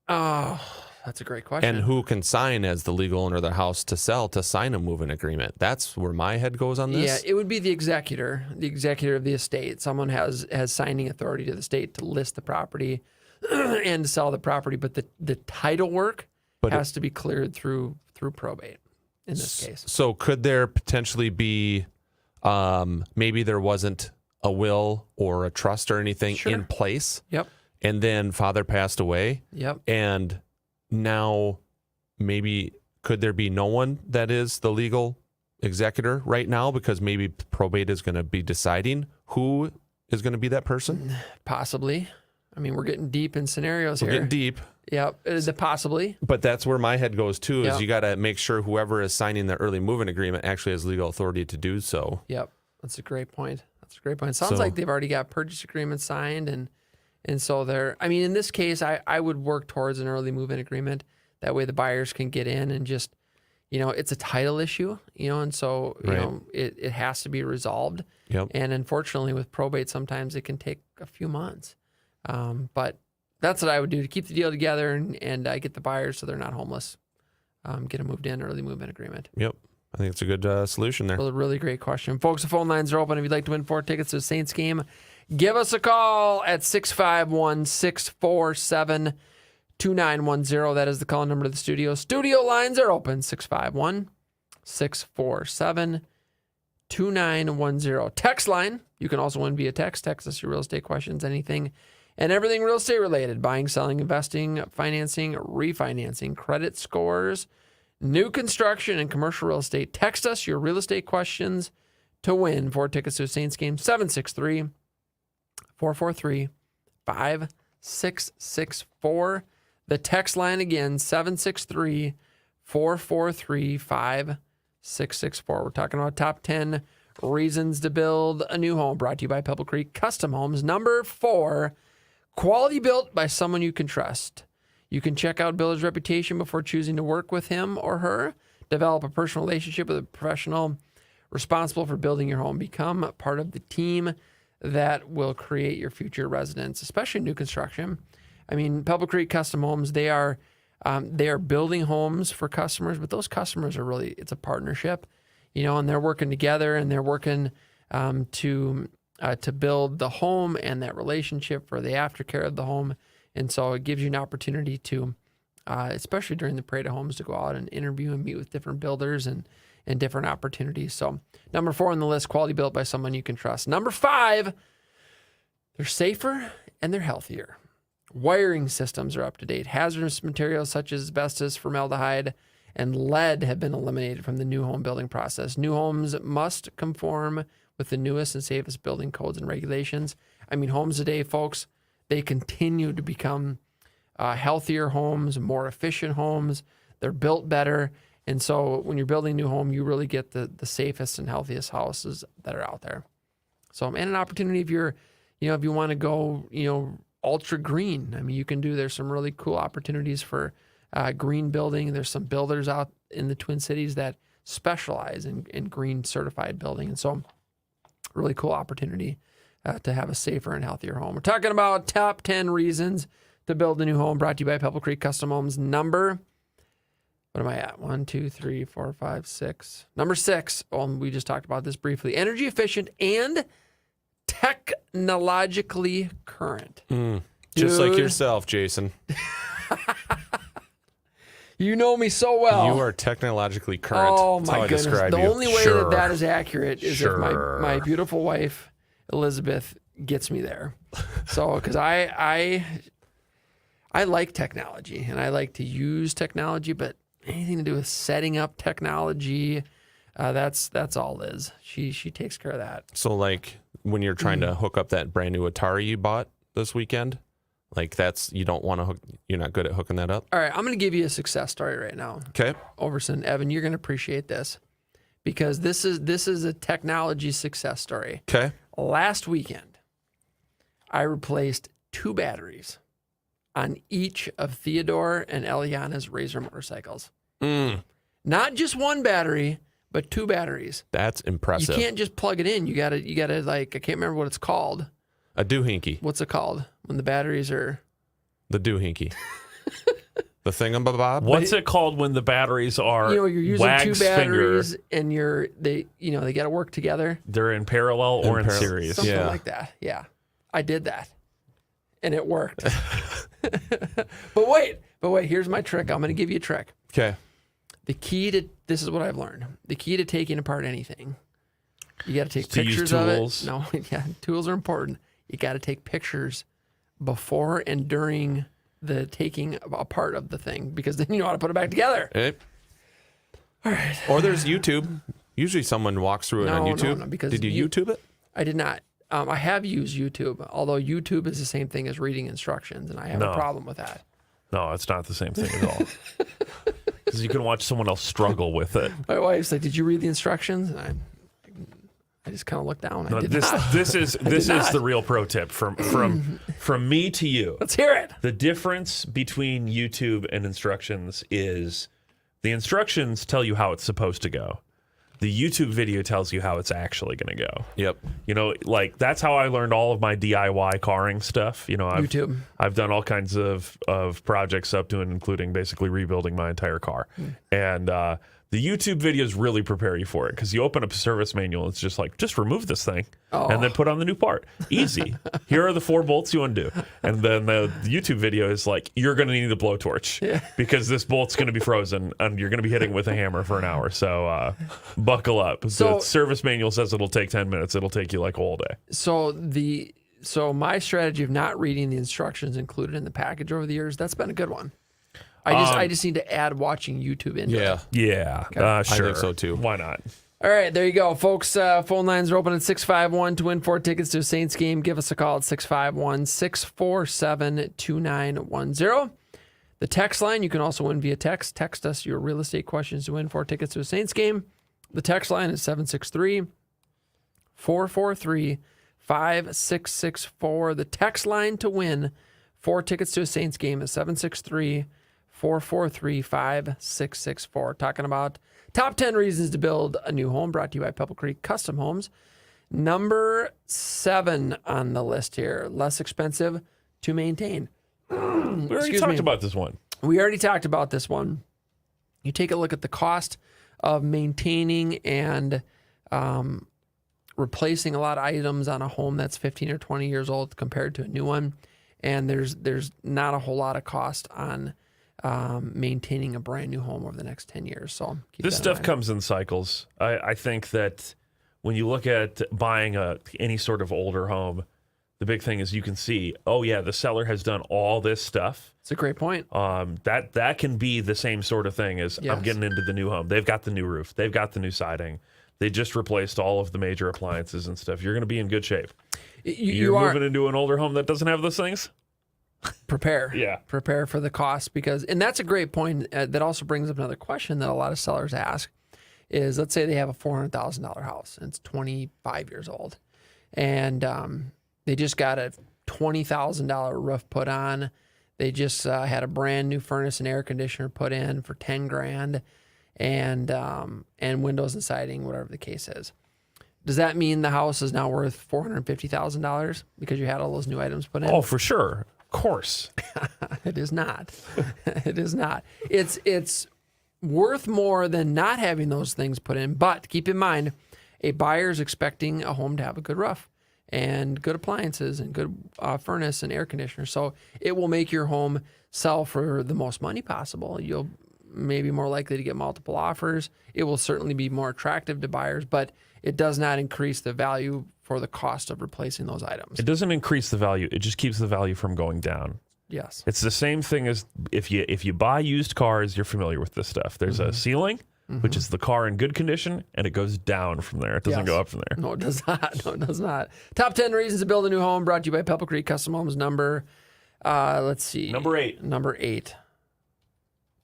C: Oh, that's a great question.
F: And who can sign as the legal owner of the house to sign a move-in agreement? That's where my head goes on this.
C: Yeah, it would be the executor of the estate. Someone has signing authority to the state to list the property and to sell the property, but the title work has to be cleared through probate in this case.
F: So could there potentially be maybe there wasn't a will or a trust or anything in place?
C: Yep.
F: And then father passed away?
C: Yep.
F: And now maybe could there be no one that is the legal executor right now because maybe probate is going to be deciding who is going to be that person?
C: Possibly. I mean, we're getting deep in scenarios here.
F: We're getting deep.
C: Yep. Is it possibly?
F: But that's where my head goes too, is you got to make sure whoever is signing the early move-in agreement actually has legal authority to do so.
C: Yep. That's a great point. It sounds like they've already got purchase agreements signed and so they're, I mean, in this case, I would work towards an early move-in agreement. That way the buyers can get in and just, it's a title issue, and so, it has to be resolved.
F: Yep.
C: And unfortunately with probate, sometimes it can take a few months. But that's what I would do to keep the deal together and get the buyers so they're not homeless. Get them moved in, early move-in agreement.
F: Yep. I think it's a good solution there.
C: Well, a really great question. Folks, the phone lines are open. If you'd like to win 4 tickets to the Saints game, give us a call at 651-647-2910. That is the call number to the studio. Studio lines are open, 651-647-2910. Text line, you can also win via text. Text us your real estate questions, anything and everything real estate related. Buying, selling, investing, financing, refinancing, credit scores, new construction, and commercial real estate. Text us your real estate questions to win 4 tickets to a Saints game, 763-443-5664. The text line again, 763-443-5664. We're talking about top 10 reasons to build a new home, brought to you by Pebble Creek Custom Homes. Number 4, quality built by someone you can trust. You can check out builder's reputation before choosing to work with him or her. Develop a personal relationship with a professional responsible for building your home. Become part of the team that will create your future residence, especially new construction. I mean, Pebble Creek Custom Homes, they are building homes for customers, but those customers are really, it's a partnership, and they're working together, and they're working to build the home and that relationship for the aftercare of the home. And so it gives you an opportunity to, especially during the parade of homes, to go out and interview and meet with different builders and different opportunities. So number 4 on the list, quality built by someone you can trust. Number 5, they're safer and they're healthier. Wiring systems are up to date. Hazardous materials such as asbestos, formaldehyde, and lead have been eliminated from the new home building process. New homes must conform with the newest and safest building codes and regulations. I mean, homes today, folks, they continue to become healthier homes, more efficient homes. They're built better. And so when you're building a new home, you really get the safest and healthiest houses that are out there. So, and an opportunity if you're, if you want to go, ultra green. I mean, you can there's some really cool opportunities for green building. There's some builders out in the Twin Cities that specialize in green certified building. And so really cool opportunity to have a safer and healthier home. We're talking about top 10 reasons to build a new home, brought to you by Pebble Creek Custom Homes. What am I at? 1, 2, 3, 4, 5, 6. Number 6. We just talked about this briefly. Energy efficient and technologically current.
F: Just like yourself, Jason.
C: You know me so well.
F: You are technologically current.
C: Oh,
F: That's
C: my
F: how
C: goodness.
F: I describe
C: The
F: you.
C: only way that is accurate is if my beautiful wife, Elizabeth, gets me there. So, because I like technology, and I like to use technology, but anything to do with setting up technology, that's all Liz. She takes care of that.
F: So, like, when you're trying to hook up that brand new Atari you bought this weekend, like you don't want to hook, you're not good at hooking that up?
C: All right, I'm going to give you a success story right now.
F: Okay.
C: Ouverson, Evan, you're going to appreciate this because this is a technology success story.
F: Okay.
C: Last weekend, I replaced 2 batteries on each of Theodore and Eliana's Razor motorcycles. Not just one battery, but 2 batteries.
F: That's impressive.
C: You can't just plug it in. You gotta like, I can't remember what it's called.
F: A doohickey.
C: What's it called when the batteries are?
F: The doohickey. The thingamabob.
D: What's it called when the batteries are?
C: You're using
D: Wag's
C: 2 batteries,
D: finger?
C: and they got to work together.
D: They're in parallel or in series.
C: Something like that. Yeah, I did that, and it worked. But wait. Here's my trick. I'm going to give you a trick.
F: Okay.
C: The key to this is what I've learned. The key to taking apart anything, you got to take
D: To use
C: pictures
D: tools?
C: of it. No, yeah, tools are important. You got to take pictures before and during the taking apart of the thing, because then you know how to put it back together.
F: All right. Or there's YouTube. Usually someone walks through it on YouTube.
C: No, because
F: did you YouTube it?
C: I did not. I have used YouTube, although YouTube is the same thing as reading instructions, and I have a problem with that.
D: No, it's not the same thing at all. Because you can watch someone else struggle with it.
C: My wife's like, "Did you read the instructions?" And I just kind of looked down. I did not.
D: This is the real pro tip from me to you.
C: Let's hear it.
D: The difference between YouTube and instructions is the instructions tell you how it's supposed to go. The YouTube video tells you how it's actually going to go.
F: Yep.
D: Like that's how I learned all of my DIY carring stuff.
C: YouTube.
D: I've done all kinds of projects up to and including basically rebuilding my entire car. And the YouTube videos really prepare you for it because you open up a service manual. It's just like, just remove this thing and then put on the new part. Easy. Here are the 4 bolts you undo. And then the YouTube video is like, you're going to need a blowtorch because this bolt's going to be frozen and you're going to be hitting with a hammer for an hour. So buckle up. The service manual says it'll take 10 minutes. It'll take you like a whole day.
C: So my strategy of not reading the instructions included in the package over the years, that's been a good one. I just need to add watching YouTube into it.
D: Yeah. Sure.
F: I think so too.
D: Why not?
C: All right, there you go, folks. Phone lines are open at 651 to win 4 tickets to a Saints game. Give us a call at 651-647-2910. The text line, you can also win via text. Text us your real estate questions to win 4 tickets to a Saints game. The text line is 763-443-5664. The text line to win 4 tickets to a Saints game is 763-443-5664. 443-5664. Talking about top 10 reasons to build a new home, brought to you by Pebble Creek Custom Homes. Number 7 on the list here, less expensive to maintain.
D: We already talked about this one.
C: We already talked about this one. You take a look at the cost of maintaining and replacing a lot of items on a home that's 15 or 20 years old compared to a new one, and there's not a whole lot of cost on maintaining a brand new home over the next 10 years. So
D: this stuff comes in cycles. I think that when you look at buying any sort of older home, the big thing is you can see, oh yeah, the seller has done all this stuff.
C: It's a great point.
D: That can be the same sort of thing as I'm getting into the new home. They've got the new roof. They've got the new siding. They just replaced all of the major appliances and stuff. You're going to be in good shape. You're moving into an older home that doesn't have those things?
C: Prepare.
D: Yeah.
C: Prepare for the cost and that's a great point. That also brings up another question that a lot of sellers ask is, let's say they have a $400,000 house and it's 25 years old and they just got a $20,000 roof put on. They just had a brand new furnace and air conditioner put in for $10,000 and windows and siding, whatever the case is. Does that mean the house is now worth $450,000 because you had all those new items put in?
D: Oh, for sure. Of course.
C: It is not. It is not. It's worth more than not having those things put in. But keep in mind, a buyer is expecting a home to have a good roof and good appliances and good furnace and air conditioner. So it will make your home sell for the most money possible. You'll maybe more likely to get multiple offers. It will certainly be more attractive to buyers, but it does not increase the value for the cost of replacing those items.
D: It doesn't increase the value. It just keeps the value from going down.
C: Yes.
D: It's the same thing as if you buy used cars, you're familiar with this stuff. There's a ceiling, which is the car in good condition, and it goes down from there. It doesn't go up from there.
C: No, it does not. No, it does not. Top 10 reasons to build a new home, brought to you by Pebble Creek Custom Homes. Let's see.
D: Number 8.
C: Number 8.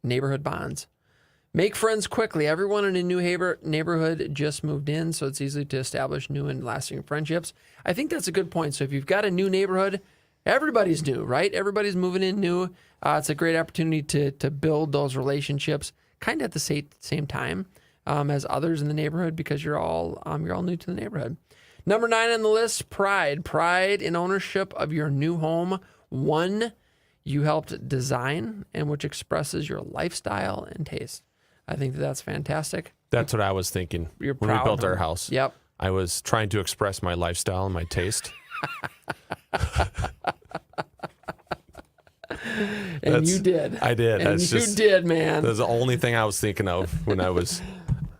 C: Neighborhood bonds. Make friends quickly. Everyone in a new neighborhood just moved in, so it's easy to establish new and lasting friendships. I think that's a good point. So if you've got a new neighborhood, everybody's new, right? Everybody's moving in new. It's a great opportunity to build those relationships kind of at the same time as others in the neighborhood because you're all new to the neighborhood. Number 9 on the list, pride. Pride in ownership of your new home. One you helped design and which expresses your lifestyle and taste. I think that's fantastic.
F: That's what I was thinking
C: You're
F: when we
C: proud
F: built
C: of
F: our
C: them.
F: house.
C: Yep.
F: I was trying to express my lifestyle and my taste.
C: And you did.
F: I did.
C: And
F: That's
C: you
F: just-
C: did, man.
F: That's the only thing I was thinking of when I was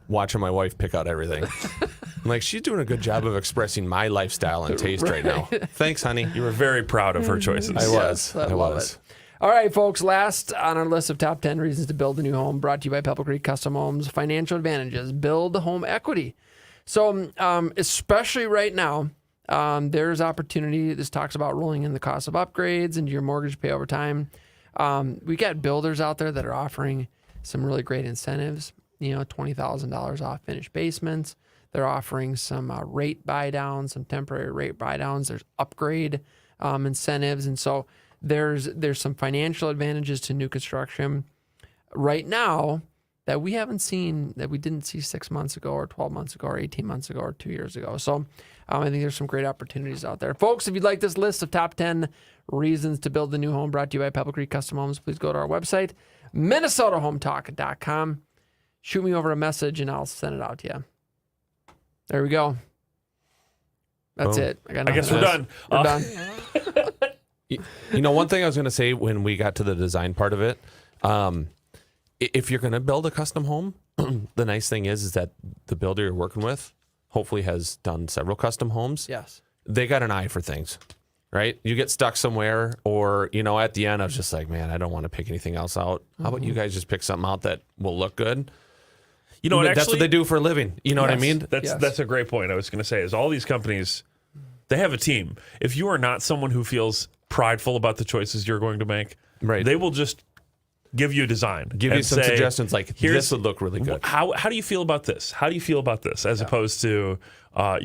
F: watching my wife pick out everything. I'm like, she's doing a good job of expressing my lifestyle and taste right now. Thanks, honey.
D: You were very proud of her choices.
F: I was.
C: Yes, I
F: I
C: love
F: was.
C: it. All right, folks, last on our list of top 10 reasons to build a new home, brought to you by Pebble Creek Custom Homes. Financial advantages. Build home equity. So especially right now, there's opportunity. This talks about rolling in the cost of upgrades into your mortgage pay over time. We got builders out there that are offering some really great incentives, $20,000 off finished basements. They're offering some rate buy downs, some temporary rate buy downs. There's upgrade incentives. And so there's some financial advantages to new construction right now that we haven't seen, that we didn't see 6 months ago or 12 months ago or 18 months ago or 2 years ago. So I think there's some great opportunities out there. Folks, if you'd like this list of top 10 reasons to build a new home brought to you by Pebble Creek Custom Homes, please go to our website, minnesotahometalk.com. Shoot me over a message and I'll send it out to you. There we go. That's it. I
D: guess we're done.
C: We're done.
F: One thing I was going to say when we got to the design part of it, if you're going to build a custom home, the nice thing is that the builder you're working with hopefully has done several custom homes.
C: Yes.
F: They got an eye for things, right? You get stuck somewhere or, at the end, I was just like, man, I don't want to pick anything else out. How about you guys just pick something out that will look good? That's what they do for a living. You know what I mean?
D: That's a great point. I was going to say is all these companies, they have a team. If you are not someone who feels prideful about the choices you're going to make,
F: right,
D: they will just give you a design.
F: Give you some suggestions like, this would look really good.
D: How do you feel about this? How do you feel about this? As opposed to,
F: Go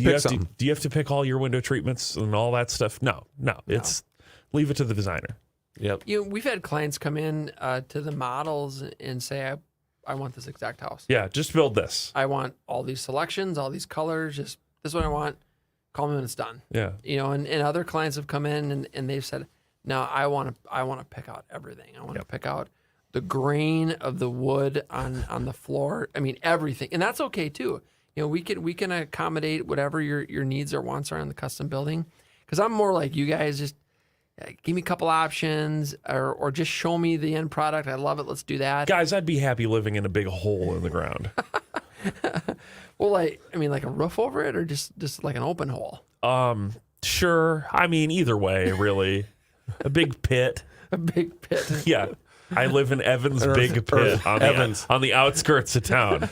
F: pick something.
D: Do you have to pick all your window treatments and all that stuff? No. It's leave it to the designer.
F: Yep.
C: We've had clients come in to the models and say, I want this exact house.
D: Yeah, just build this.
C: I want all these selections, all these colors. Just this is what I want. Call me when it's done.
D: Yeah.
C: And other clients have come in and they've said, no, I want to pick out everything. I want to pick out the grain of the wood on the floor. I mean, everything. And that's okay too. We can accommodate whatever your needs or wants are in the custom building. Because I'm more like you guys, just give me a couple options or just show me the end product. I love it. Let's do that.
D: Guys, I'd be happy living in a big hole in the ground.
C: Well, like a roof over it or just like an open hole?
D: Sure. I mean, either way, really. A big pit.
C: A big pit.
D: Yeah. I live in Evans' big pit on the outskirts of town.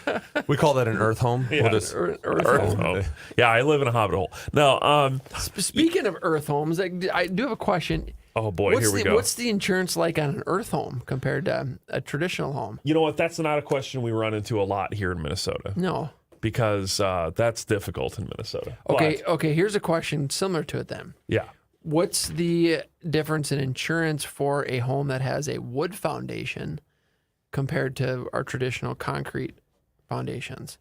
F: We call that an earth home.
D: Yeah.
F: We'll just,
C: Earth home.
D: Yeah, I live in a hobbit hole. No,
C: Speaking of earth homes, I do have a question.
D: oh boy, here we go.
C: What's the insurance like on an earth home compared to a traditional home?
D: You know what? That's not a question we run into a lot here in Minnesota.
C: No.
D: Because that's difficult in Minnesota.
C: Okay. Here's a question similar to it then.
D: Yeah.
C: What's the difference in insurance for a home that has a wood foundation compared to our traditional concrete foundations?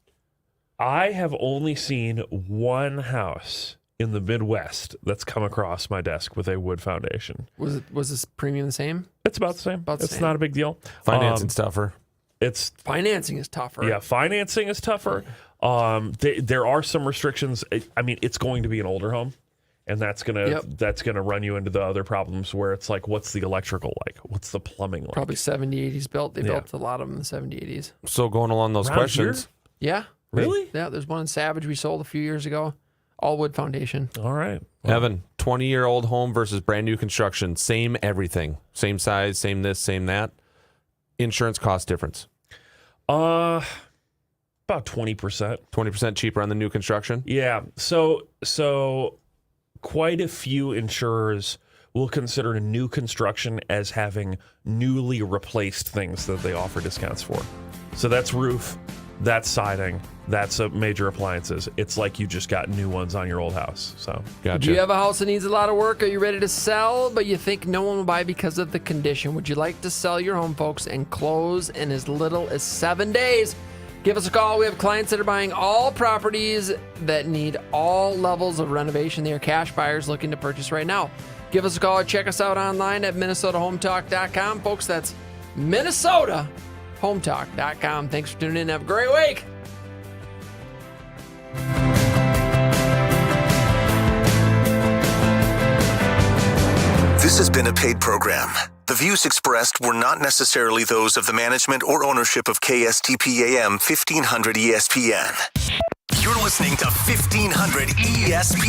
D: I have only seen one house in the Midwest that's come across my desk with a wood foundation.
C: Was this premium the same?
D: It's about the same.
C: About the
D: it's
C: same.
D: not a big deal.
F: financing's tougher.
D: It's
C: Financing is tougher.
D: Yeah, financing is tougher. There are some restrictions. I mean, it's going to be an older home, and that's gonna run you into the other problems where it's like, what's the electrical like? What's the plumbing like?
C: Probably 70s, 80s built. They
D: Yeah.
C: built a lot of them in the 70s, 80s.
F: So going along those
D: Around
F: questions,
C: Yeah.
D: Really?
C: Yeah, there's one in Savage we sold a few years ago. All wood foundation.
D: All right.
F: Evan, 20-year-old home versus brand new construction, same everything, same size, same this, same that. Insurance cost difference.
D: About 20%.
F: 20% cheaper on the new construction.
D: Yeah. So quite a few insurers will consider new construction as having newly replaced things that they offer discounts for. So that's roof, that's siding, that's major appliances. It's like you just got new ones on your old house. So
F: Gotcha.
C: Do you have a house that needs a lot of work? Are you ready to sell, but you think no one will buy because of the condition? Would you like to sell your home, folks, and close in as little as 7 days? Give us a call. We have clients that are buying all properties that need all levels of renovation. They are cash buyers looking to purchase right now. Give us a call or check us out online at MinnesotaHometalk.com. Folks, that's MinnesotaHometalk.com. Thanks for tuning in. Have a great week.
A: This has been a paid program. The views expressed were not necessarily those of the management or ownership of KSTP AM 1500 ESPN. You're listening to 1500 ESPN.